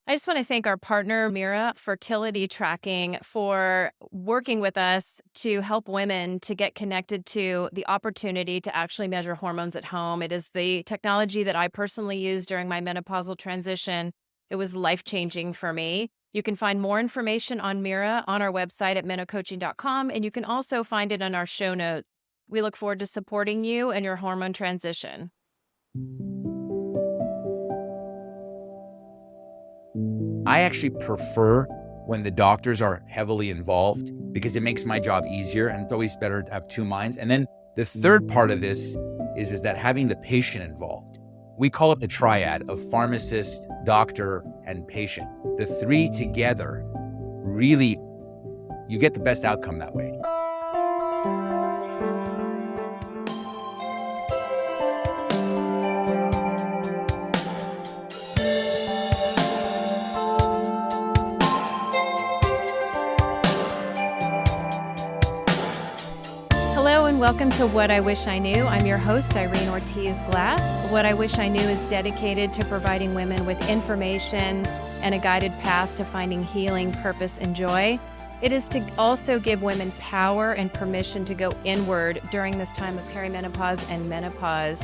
I just want to thank our partner, Mira Fertility Tracking, for working with us to help women to get connected to the opportunity to actually measure hormones at home. It is the technology that I personally used during my menopausal transition. It was life-changing for me. You can find more information on Mira on our website at menocoaching.com, and you can also find it in our show notes. We look forward to supporting you and your hormone transition. I actually prefer when the doctors are heavily involved because it makes my job easier, and it's always better to have two minds. And then the third part of this is that having the patient involved. We call it the triad of pharmacist, doctor, and patient. The three together, really, you get the best outcome that way. Hello and welcome to What I Wish I Knew. I'm your host, Irene Ortiz-Glass. What I Wish I Knew is dedicated to providing women with information and a guided path to finding healing, purpose, and joy. It is to also give women power and permission to go inward during this time of perimenopause and menopause,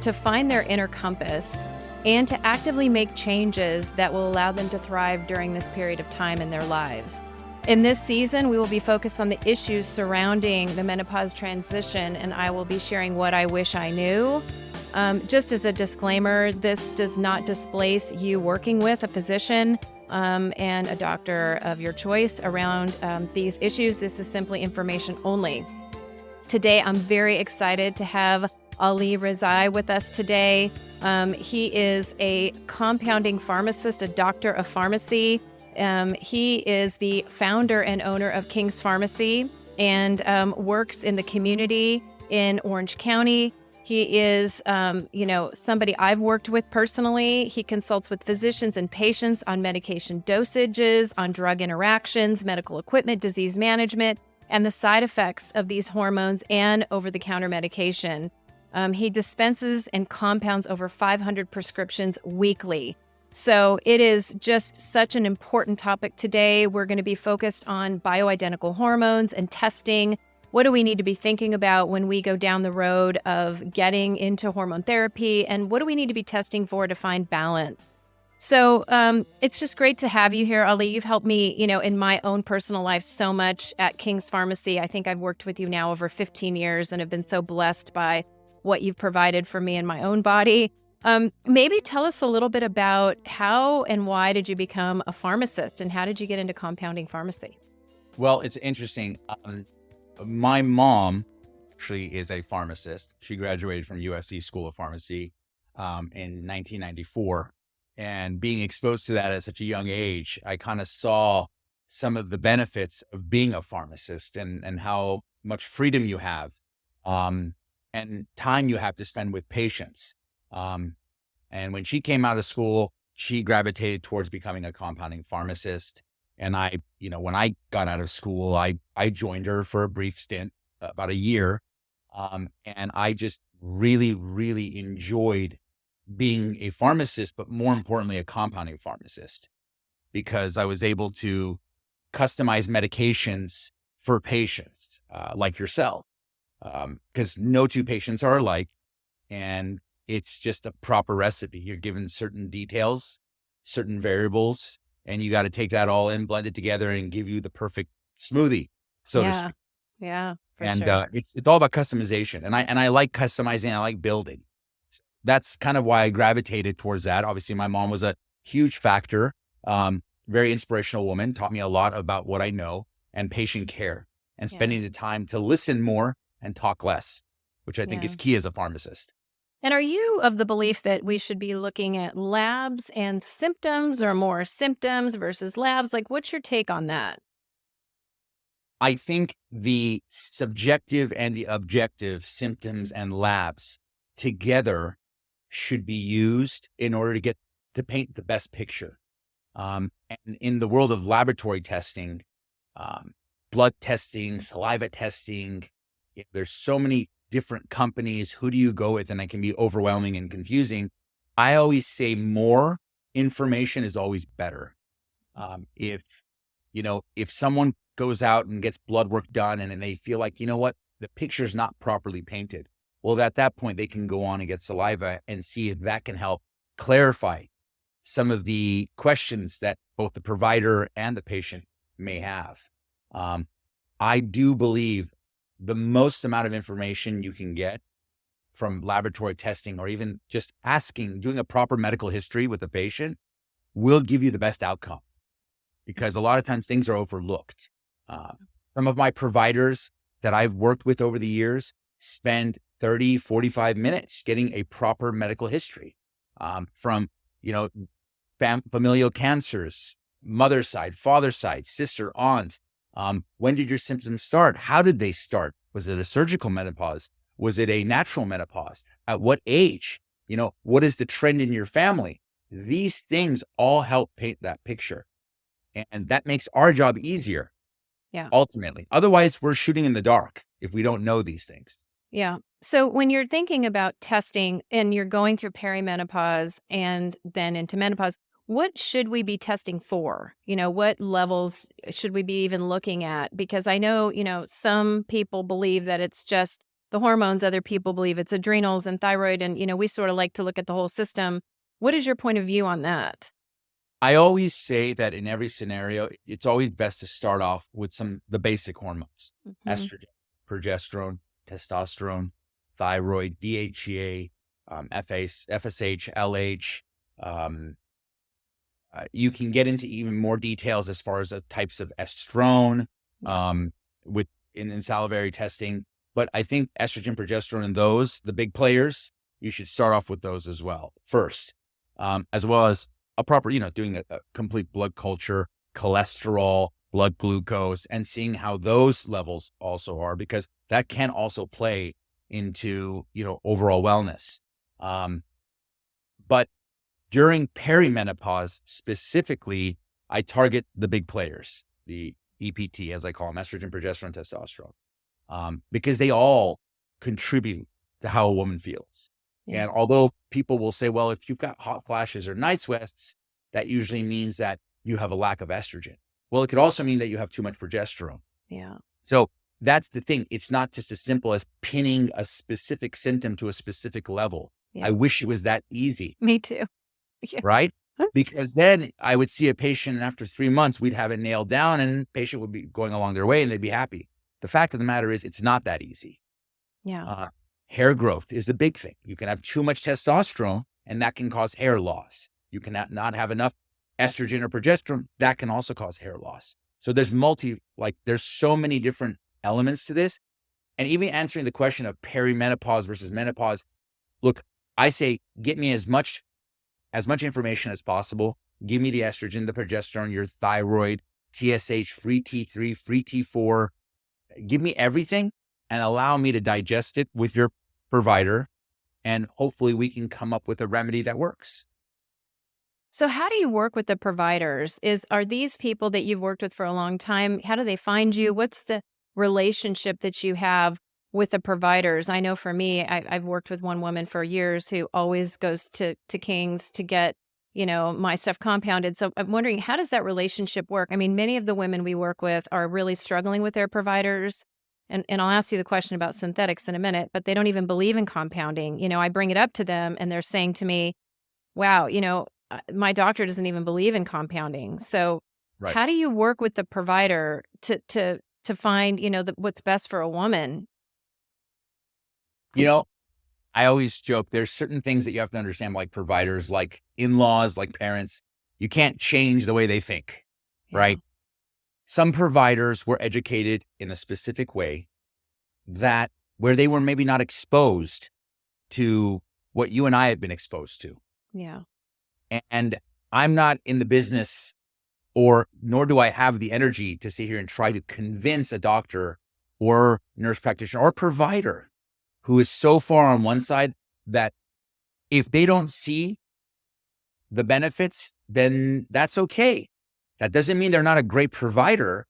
to find their inner compass, and to actively make changes that will allow them to thrive during this period of time in their lives. In this season, we will be focused on the issues surrounding the menopause transition, and I will be sharing what I wish I knew. Just as a disclaimer, this does not displace you working with a physician and a doctor of your choice around these issues. This is simply information only. Today, I'm very excited to have Ali Rezaei with us today. He is a compounding pharmacist, a doctor of pharmacy. He is the founder and owner of King's Pharmacy and works in the community in Orange County. He is, somebody I've worked with personally. He consults with physicians and patients on medication dosages, on drug interactions, medical equipment, disease management, and the side effects of these hormones and over-the-counter medication. He dispenses and compounds over 500 prescriptions weekly. So it is just such an important topic today. We're going to be focused on bioidentical hormones and testing. What do we need to be thinking about when we go down the road of getting into hormone therapy? And what do we need to be testing for to find balance? So it's just great to have you here, Ali. You've helped me, in my own personal life so much at King's Pharmacy. I think I've worked with you now over 15 years and have been so blessed by what you've provided for me in my own body. Maybe tell us a little bit about how and why did you become a pharmacist and how did you get into compounding pharmacy? Well, it's interesting. My mom actually is a pharmacist. She graduated from USC School of Pharmacy in 1994. And being exposed to that at such a young age, I kind of saw some of the benefits of being a pharmacist and how much freedom you have and time you have to spend with patients. And when she came out of school, she gravitated towards becoming a compounding pharmacist. And when I got out of school, I joined her for a brief stint, about a year. And I just really, really enjoyed being a pharmacist, but more importantly, a compounding pharmacist, because I was able to customize medications for patients, like yourself. Because no two patients are alike, and it's just a proper recipe. You're given certain details, certain variables, and you got to take that all in, blend it together, and give you the perfect smoothie, so to speak. Yeah, for And sure. it's all about customization, and I like customizing. I like building. That's kind of why I gravitated towards that. Obviously, my mom was a huge factor. Very inspirational woman, taught me a lot about what I know and patient care, and spending the time to listen more and talk less, which I think is key as a pharmacist. And are you of the belief that we should be looking at labs and symptoms or more symptoms versus labs? Like, what's your take on that? I think the subjective and the objective symptoms and labs together should be used in order to paint the best picture. And in the world of laboratory testing, blood testing, saliva testing, there's so many different companies. Who do you go with? And it can be overwhelming and confusing. I always say more information is always better. If someone goes out and gets blood work done and they feel like, what, the picture's not properly painted. Well, at that point, they can go on and get saliva and see if that can help clarify some of the questions that both the provider and the patient may have. I do believe the most amount of information you can get from laboratory testing, or even just doing a proper medical history with the patient, will give you the best outcome, because a lot of times things are overlooked. Some of my providers that I've worked with over the years spend 30, 45 minutes getting a proper medical history, from, familial cancers, mother's side, father's side, sister, aunt. When did your symptoms start? How did they start? Was it a surgical menopause? Was it a natural menopause? At what age? What is the trend in your family? These things all help paint that picture. And that makes our job easier. Yeah. Ultimately. Otherwise, we're shooting in the dark if we don't know these things. Yeah. So when you're thinking about testing and you're going through perimenopause and then into menopause, what should we be testing for? What levels should we be even looking at? Because I know, some people believe that it's just the hormones. Other people believe it's adrenals and thyroid. And, we sort of like to look at the whole system. What is your point of view on that? I always say that in every scenario, it's always best to start off with the basic hormones: estrogen, progesterone, testosterone, thyroid, DHEA, FSH, LH. You can get into even more details as far as the types of estrone in salivary testing. But I think estrogen, progesterone, and the big players, you should start off with those as well first, as well as a proper, doing a complete blood culture, cholesterol, blood glucose, and seeing how those levels also are, because that can also play into, overall wellness. But during perimenopause specifically, I target the big players, the EPT, as I call them, estrogen, progesterone, testosterone, because they all contribute to how a woman feels. Yeah. And although people will say, well, if you've got hot flashes or night sweats, that usually means that you have a lack of estrogen. Well, it could also mean that you have too much progesterone. Yeah. So that's the thing. It's not just as simple as pinning a specific symptom to a specific level. Yeah. I wish it was that easy. Me too. Yeah. Right? Because then I would see a patient, and after 3 months, we'd have it nailed down and the patient would be going along their way and they'd be happy. The fact of the matter is, it's not that easy. Yeah. Hair growth is a big thing. You can have too much testosterone and that can cause hair loss. You can not have enough estrogen or progesterone. That can also cause hair loss. So there's there's so many different elements to this. And even answering the question of perimenopause versus menopause, look, I say, get me as much information as possible. Give me the estrogen, the progesterone, your thyroid, TSH, free T3, free T4. Give me everything and allow me to digest it with your provider. And hopefully we can come up with a remedy that works. So how do you work with the providers? Are these people that you've worked with for a long time? How do they find you? What's the relationship that you have with the providers? I know for me, I've worked with one woman for years who always goes to King's to get, my stuff compounded. So I'm wondering, how does that relationship work? I mean, many of the women we work with are really struggling with their providers. And I'll ask you the question about synthetics in a minute, but they don't even believe in compounding. I bring it up to them and they're saying to me, wow, my doctor doesn't even believe in compounding. So right. How do you work with the provider to find, what's best for a woman? I always joke, there's certain things that you have to understand, like providers, like in-laws, like parents. You can't change the way they think, right? Some providers were educated in a specific way where they were maybe not exposed to what you and I have been exposed to. Yeah. And I'm not in the business, nor do I have the energy to sit here and try to convince a doctor or nurse practitioner or provider who is so far on one side that if they don't see the benefits, then that's okay. That doesn't mean they're not a great provider.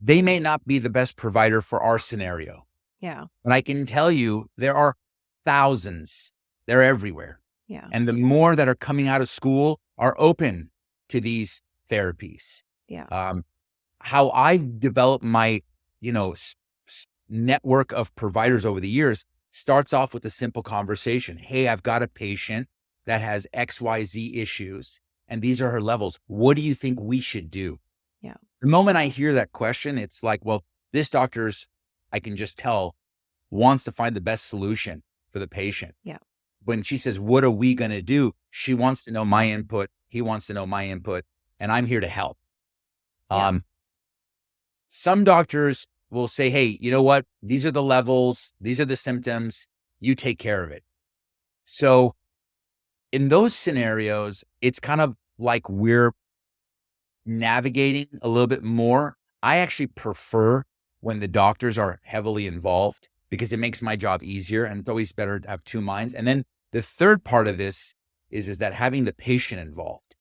They may not be the best provider for our scenario. Yeah. But I can tell you there are thousands. They're everywhere. Yeah. And the more that are coming out of school are open to these therapies. Yeah. How I've developed my, network of providers over the years starts off with a simple conversation. Hey, I've got a patient that has XYZ issues, and these are her levels. What do you think we should do? Yeah. The moment I hear that question, it's like, well, this doctor's, I can just tell, wants to find the best solution for the patient. Yeah. When she says, what are we going to do? She wants to know my input. He wants to know my input, and I'm here to help. Yeah. Some doctors will say, hey, you know what? These are the levels. These are the symptoms. You take care of it. So in those scenarios, it's kind of like we're navigating a little bit more. I actually prefer when the doctors are heavily involved because it makes my job easier, and it's always better to have two minds. And then the third part of this is that having the patient involved.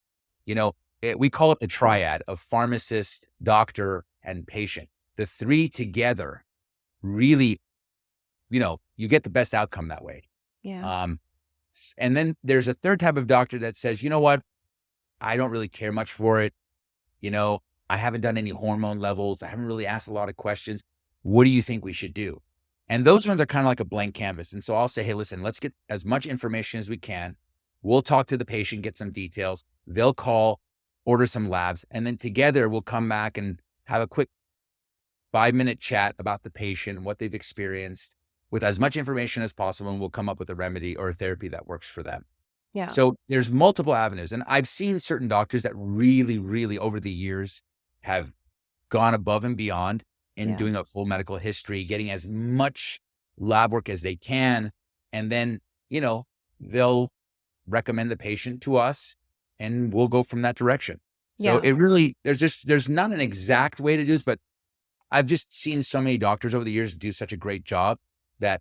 We call it the triad of pharmacist, doctor, and patient. The three together really, you get the best outcome that way. Yeah. And then there's a third type of doctor that says, you know what? I don't really care much for it. I haven't done any hormone levels. I haven't really asked a lot of questions. What do you think we should do? And those ones are kind of like a blank canvas. And so I'll say, hey, listen, let's get as much information as we can. We'll talk to the patient, get some details. They'll call, order some labs, and then together we'll come back and have a quick 5-minute chat about the patient, what they've experienced with as much information as possible. And we'll come up with a remedy or a therapy that works for them. Yeah. So there's multiple avenues. And I've seen certain doctors that really, really over the years have gone above and beyond in doing a full medical history, getting as much lab work as they can. And then, they'll recommend the patient to us and we'll go from that direction. So it really, there's not an exact way to do this, but I've just seen so many doctors over the years do such a great job that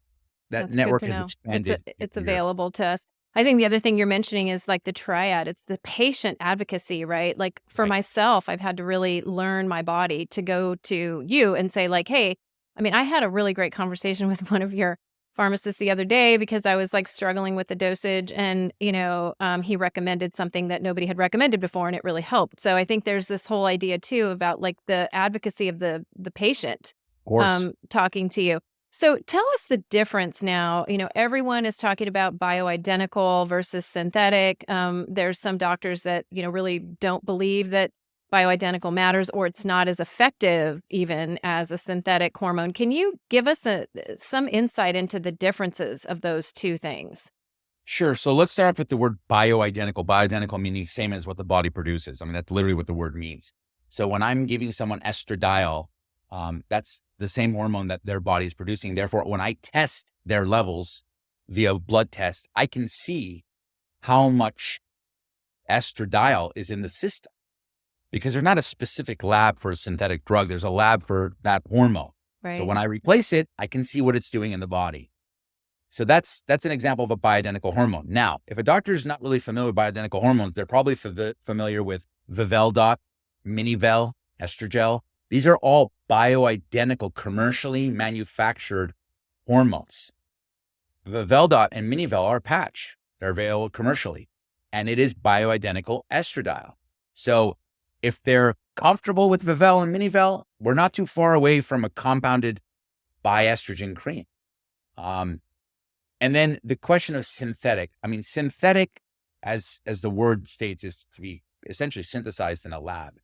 That's network good to has know. expanded. It's available to us. I think the other thing you're mentioning is like the triad. It's the patient advocacy, right? Like for myself, I've had to really learn my body to go to you and say like, hey, I had a really great conversation with one of your pharmacists the other day because I was like struggling with the dosage and, he recommended something that nobody had recommended before and it really helped. So I think there's this whole idea too about like the advocacy of the patient talking to you. So tell us the difference now. Everyone is talking about bioidentical versus synthetic. There's some doctors that, really don't believe that bioidentical matters or it's not as effective even as a synthetic hormone. Can you give us some insight into the differences of those two things? Sure. So let's start off with the word bioidentical. Bioidentical meaning same as what the body produces. That's literally what the word means. So when I'm giving someone estradiol, that's the same hormone that their body is producing. Therefore, when I test their levels via blood test, I can see how much estradiol is in the system because there's not a specific lab for a synthetic drug. There's a lab for that hormone. Right. So when I replace it, I can see what it's doing in the body. So that's an example of a bioidentical hormone. Now, if a doctor is not really familiar with bioidentical hormones, they're probably familiar with Viveldot, Minivel, Estrogel. These are all bioidentical, commercially manufactured hormones. Viveldot and Minivel are a patch. They're available commercially, and it is bioidentical estradiol. So if they're comfortable with Vivel and Minivel, we're not too far away from a compounded biestrogen cream. And then the question of synthetic. Synthetic, as the word states, is to be essentially synthesized in a lab.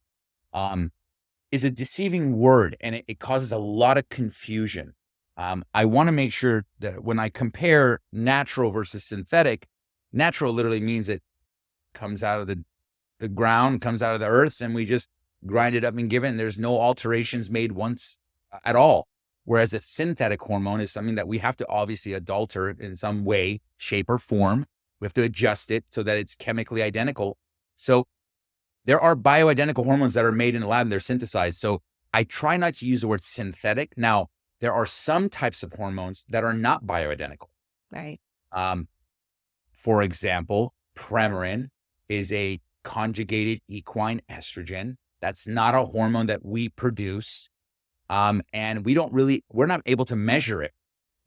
Is a deceiving word, and it causes a lot of confusion. I want to make sure that when I compare natural versus synthetic, natural literally means it comes out of the ground, comes out of the earth, and we just grind it up and give it, and there's no alterations made once at all. Whereas a synthetic hormone is something that we have to obviously alter in some way, shape, or form. We have to adjust it so that it's chemically identical. So there are bioidentical hormones that are made in a lab and they're synthesized. So I try not to use the word synthetic. Now, there are some types of hormones that are not bioidentical. Right. For example, Premarin is a conjugated equine estrogen. That's not a hormone that we produce. And we're not able to measure it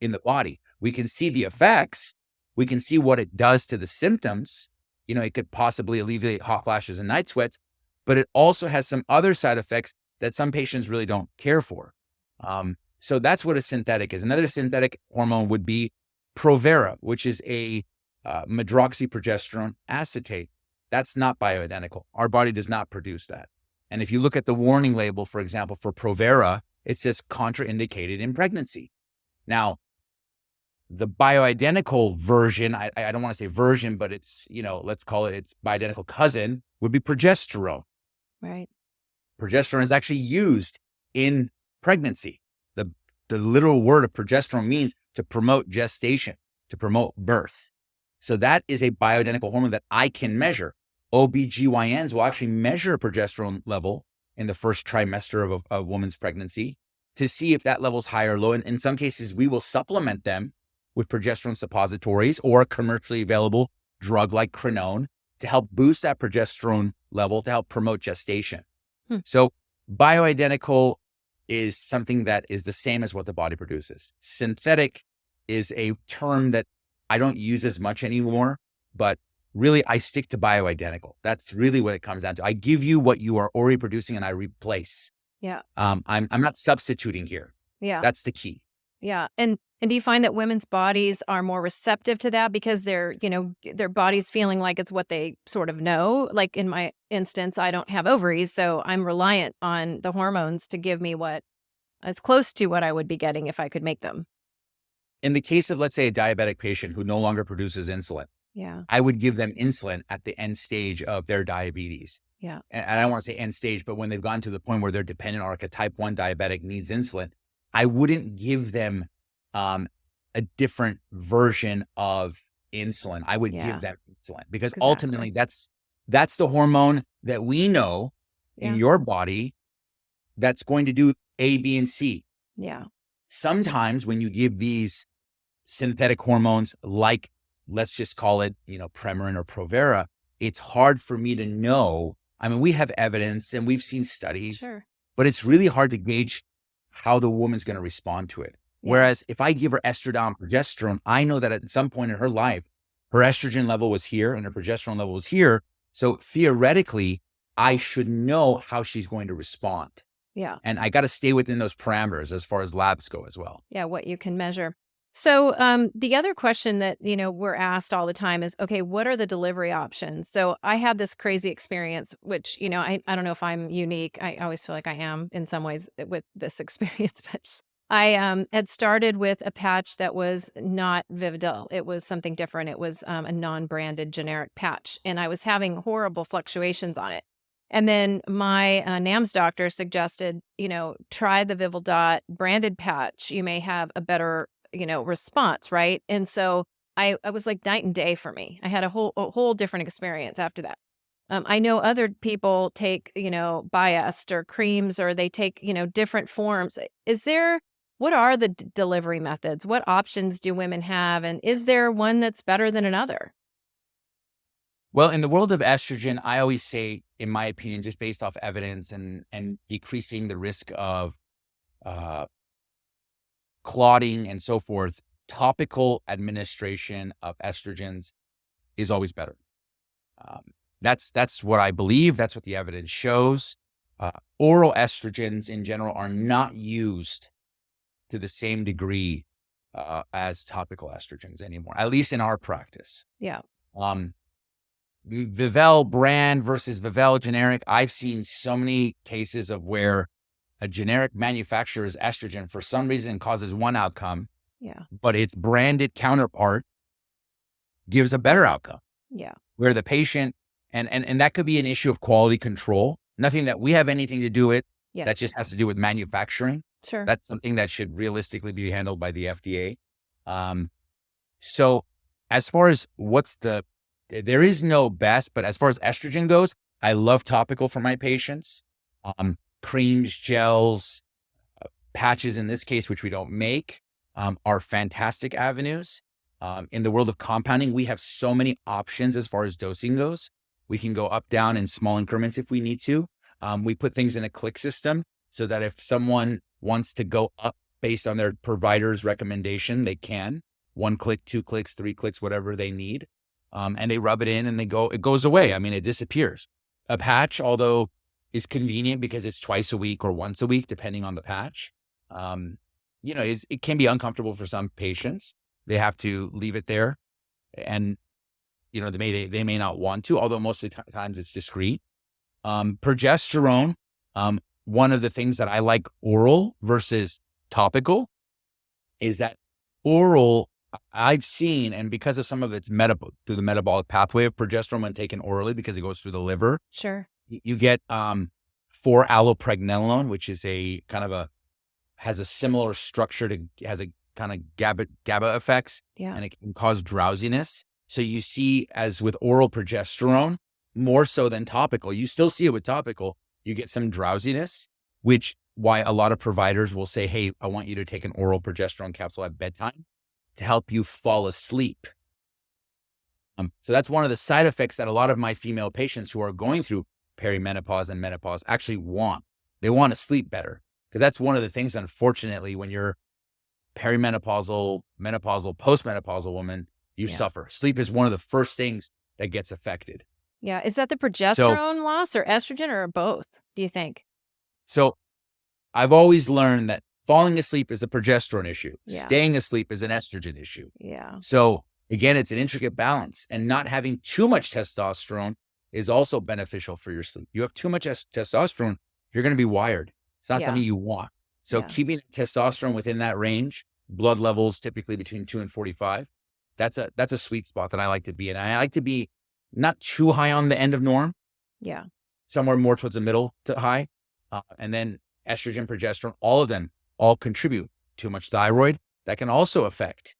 in the body. We can see the effects We can see what it does to the symptoms. It could possibly alleviate hot flashes and night sweats, but it also has some other side effects that some patients really don't care for. So that's what a synthetic is. Another synthetic hormone would be Provera, which is a medroxyprogesterone acetate. That's not bioidentical. Our body does not produce that. And if you look at the warning label, for example, for Provera, it says contraindicated in pregnancy. Now, the bioidentical version, I don't want to say version, but it's, let's call it its bioidentical cousin, would be progesterone. Right. Progesterone is actually used in pregnancy. The literal word of progesterone means to promote gestation, to promote birth. So that is a bioidentical hormone that I can measure. OBGYNs will actually measure a progesterone level in the first trimester of a woman's pregnancy to see if that level is high or low. And in some cases, we will supplement them with progesterone suppositories or a commercially available drug like Crenone to help boost that progesterone level to help promote gestation. So bioidentical is something that is the same as what the body produces. Synthetic is a term that I don't use as much anymore, but really I stick to bioidentical. That's really what it comes down to. I give you what you are already producing and I replace. Yeah. I'm not substituting here. Yeah. That's the key. Yeah. And do you find that women's bodies are more receptive to that because they're, their body's feeling like it's what they sort of know? Like in my instance, I don't have ovaries, so I'm reliant on the hormones to give me what is close to what I would be getting if I could make them. In the case of, let's say, a diabetic patient who no longer produces insulin, Yeah. I would give them insulin at the end stage of their diabetes. Yeah. And I don't want to say end stage, but when they've gotten to the point where they're dependent or like a type 1 diabetic needs insulin, I wouldn't give them a different version of insulin. I would give them insulin because ultimately that's the hormone that we know in your body that's going to do A, B, and C. Yeah. Sometimes when you give these synthetic hormones, like let's just call it, Premarin or Provera, it's hard for me to know. I mean, we have evidence and we've seen studies, but it's really hard to gauge how the woman's going to respond to it. Yeah. Whereas if I give her estradiol and progesterone, I know that at some point in her life, her estrogen level was here and her progesterone level was here. So theoretically, I should know how she's going to respond. Yeah. And I got to stay within those parameters as far as labs go as well. Yeah, what you can measure. So the other question that, we're asked all the time is, okay, what are the delivery options? So I had this crazy experience, which, I don't know if I'm unique. I always feel like I am in some ways with this experience, but I had started with a patch that was not Vividel. It was something different. It was a non-branded generic patch, and I was having horrible fluctuations on it. And then my NAMS doctor suggested, try the Vividot branded patch. You may have a better response, right? And so I was like night and day for me. I had a whole different experience after that. I know other people take, Biest or creams, or they take, different forms. What are the delivery methods? What options do women have? And is there one that's better than another? Well, in the world of estrogen, I always say, in my opinion, just based off evidence and decreasing the risk of clotting and so forth, topical administration of estrogens is always better. That's what I believe. That's what the evidence shows. Oral estrogens in general are not used to the same degree as topical estrogens anymore, at least in our practice. Yeah. Vivel brand versus Vivel generic. I've seen so many cases of where a generic manufacturer's estrogen for some reason causes one outcome, but its branded counterpart gives a better outcome. Yeah. Where the patient, and that could be an issue of quality control, nothing that we have anything to do with. Yeah. That just has to do with manufacturing. Sure. That's something that should realistically be handled by the FDA. So as far as there is no best, but as far as estrogen goes, I love topical for my patients. Creams, gels, patches in this case, which we don't make, are fantastic avenues. In the world of compounding, we have so many options as far as dosing goes. We can go up, down in small increments if we need to. We put things in a click system so that if someone wants to go up based on their provider's recommendation, they can. 1 click, 2 clicks, 3 clicks, whatever they need. And they rub it in and it goes away. I mean, it disappears. A patch, although is convenient because it's twice a week or once a week, depending on the patch. It can be uncomfortable for some patients. They have to leave it there, and they may not want to, although most of the times it's discreet. Progesterone, one of the things that I like oral versus topical is that oral, I've seen, and because of some of its through the metabolic pathway of progesterone when taken orally, because it goes through the liver. Sure. You get 4-allopregnanolone, which is has a similar structure has a kind of GABA effects, and it can cause drowsiness. So you see, as with oral progesterone, more so than topical, you still see it with topical, you get some drowsiness, which why a lot of providers will say, hey, I want you to take an oral progesterone capsule at bedtime to help you fall asleep. So that's one of the side effects that a lot of my female patients who are going through perimenopause and menopause actually want. They want to sleep better, because that's one of the things, unfortunately, when you're perimenopausal, menopausal, postmenopausal woman, you suffer. Sleep is one of the first things that gets affected. Yeah. Is that the progesterone loss or estrogen or both, do you think? So I've always learned that falling asleep is a progesterone issue. Yeah. Staying asleep is an estrogen issue. Yeah. So again, it's an intricate balance, and not having too much testosterone is also beneficial for your sleep. You have too much testosterone, you're going to be wired. It's not something you want. So keeping testosterone within that range, blood levels typically between 2 and 45, that's a sweet spot that I like to be in. I like to be not too high on the end of norm. Yeah. Somewhere more towards the middle to high. And then estrogen, progesterone, all of them all contribute. Too much thyroid, that can also affect,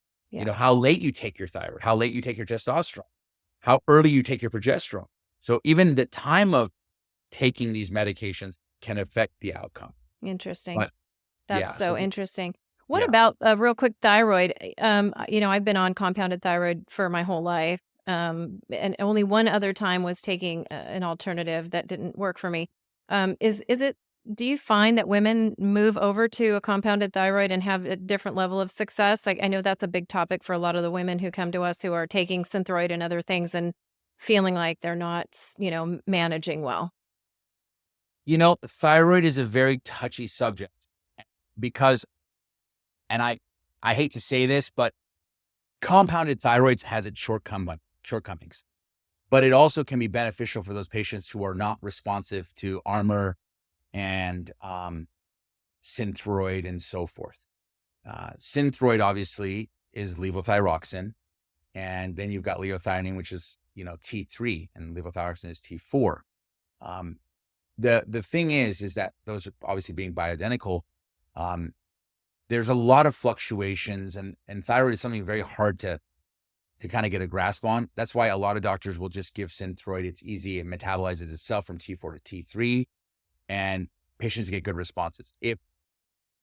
how late you take your thyroid, how late you take your testosterone, how early you take your progesterone. So even the time of taking these medications can affect the outcome. Interesting. But, That's so interesting. What about real quick thyroid? I've been on compounded thyroid for my whole life. And only one other time was taking an alternative that didn't work for me. Do you find that women move over to a compounded thyroid and have a different level of success? Like, I know that's a big topic for a lot of the women who come to us who are taking Synthroid and other things and feeling like they're not, managing well. Thyroid is a very touchy subject because, and I hate to say this, but compounded thyroids has its shortcomings, but it also can be beneficial for those patients who are not responsive to Armour and Synthroid and so forth. Synthroid obviously is levothyroxine, and then you've got liothyronine, which is T3, and levothyroxine is T4. The thing is that those are obviously being bioidentical. There's a lot of fluctuations, and thyroid is something very hard to kind of get a grasp on. That's why a lot of doctors will just give Synthroid. It's easy. It metabolizes itself from T4 to T3, and patients get good responses. If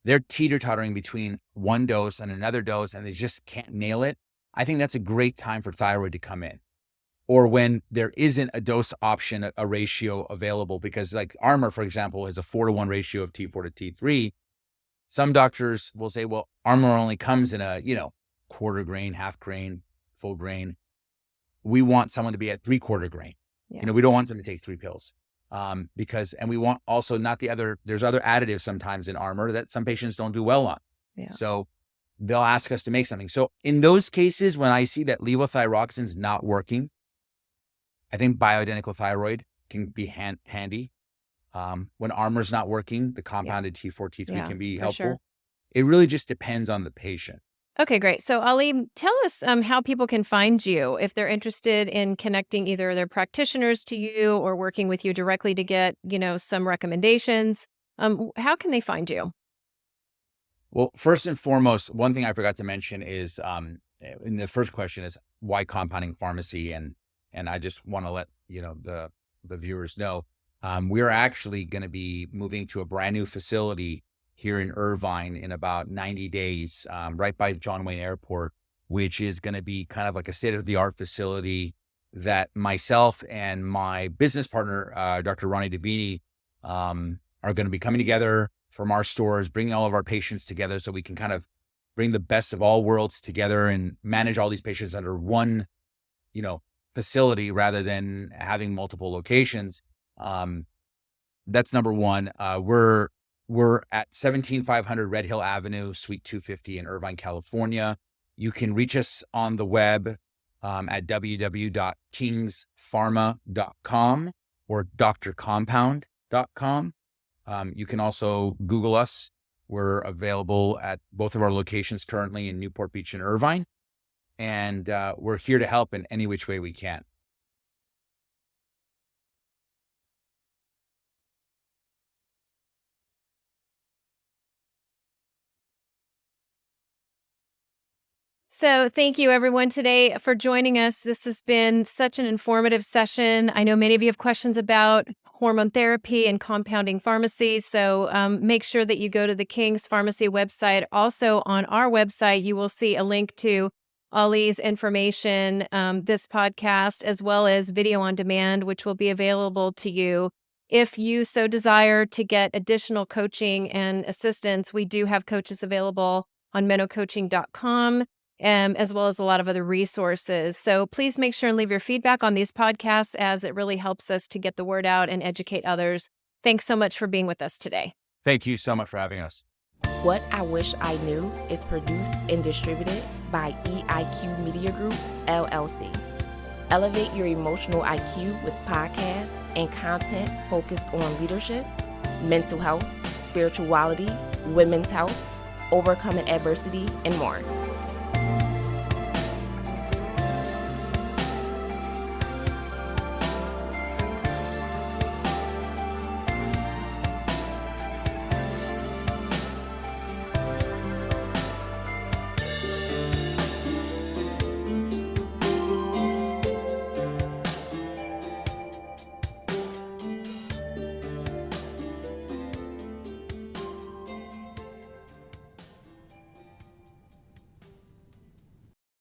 they're teeter-tottering between one dose and another dose and they just can't nail it, I think that's a great time for thyroid to come in. Or when there isn't a dose option, a ratio available, because like Armour, for example, has a 4-to-1 ratio of T4 to T3. Some doctors will say, well, Armour only comes in a, quarter grain, half grain, full grain. We want someone to be at 3/4 grain. Yeah. We don't want them to take 3 pills. And we want also there's other additives sometimes in Armour that some patients don't do well on. Yeah. So they'll ask us to make something. So in those cases, when I see that levothyroxine is not working, I think bioidentical thyroid can be handy. When Armour's not working, the compounded T4, T3 can be helpful. Sure. It really just depends on the patient. Okay, great. So Ali, tell us how people can find you if they're interested in connecting either their practitioners to you or working with you directly to get, some recommendations. How can they find you? Well, first and foremost, one thing I forgot to mention is, in the first question is why compounding pharmacy, and I just want to let the viewers know, we're actually going to be moving to a brand new facility here in Irvine in about 90 days, right by John Wayne Airport, which is going to be kind of like a state-of-the-art facility that myself and my business partner, Dr. Ronnie Dabini, are going to be coming together from our stores, bringing all of our patients together so we can kind of bring the best of all worlds together and manage all these patients under one, facility rather than having multiple locations. That's number one. We're at 17500 Red Hill Avenue, Suite 250 in Irvine, California. You can reach us on the web at www.kingspharma.com or drcompound.com. You can also Google us. We're available at both of our locations currently in Newport Beach and Irvine. And we're here to help in any which way we can. So thank you everyone today for joining us. This has been such an informative session. I know many of you have questions about hormone therapy and compounding pharmacy. So make sure that you go to the King's Pharmacy website. Also on our website, you will see a link to Ali's information, this podcast, as well as video on demand, which will be available to you. If you so desire to get additional coaching and assistance, we do have coaches available on menocoaching.com. As well as a lot of other resources. So please make sure and leave your feedback on these podcasts, as it really helps us to get the word out and educate others. Thanks so much for being with us today. Thank you so much for having us. What I Wish I Knew is produced and distributed by EIQ Media Group, LLC. Elevate your emotional IQ with podcasts and content focused on leadership, mental health, spirituality, women's health, overcoming adversity, and more.